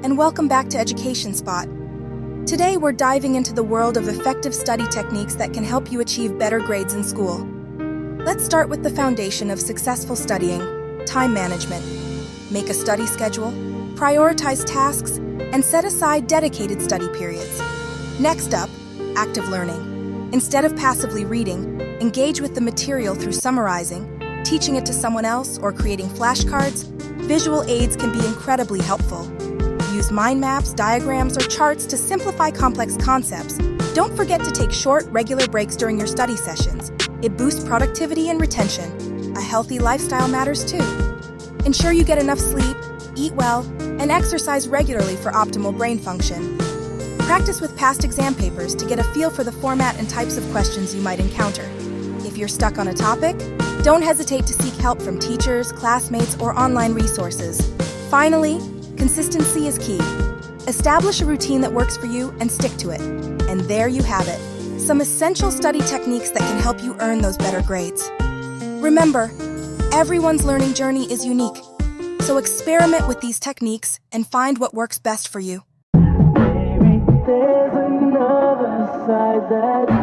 and welcome back to Education Spot. Today we're diving into the world of effective study techniques that can help you achieve better grades in school. Let's start with the foundation of successful studying: time management. Make a study schedule, prioritize tasks, and set aside dedicated study periods. Next up, active learning. Instead of passively reading, engage with the material through summarizing, teaching it to someone else, or creating flashcards. Visual aids can be incredibly helpful. Use mind maps, diagrams, or charts to simplify complex concepts. Don't forget to take short, regular breaks during your study sessions. It boosts productivity and retention. A healthy lifestyle matters too. Ensure you get enough sleep, eat well, and exercise regularly for optimal brain function. Practice with past exam papers to get a feel for the format and types of questions you might encounter. If you're stuck on a topic, don't hesitate to seek help from teachers, classmates, or online resources. Finally, consistency is key. Establish a routine that works for you and stick to it. And there you have it, some essential study techniques that can help you earn those better grades. Remember, everyone's learning journey is unique, so experiment with these techniques and find what works best for you. Maybe there's another side that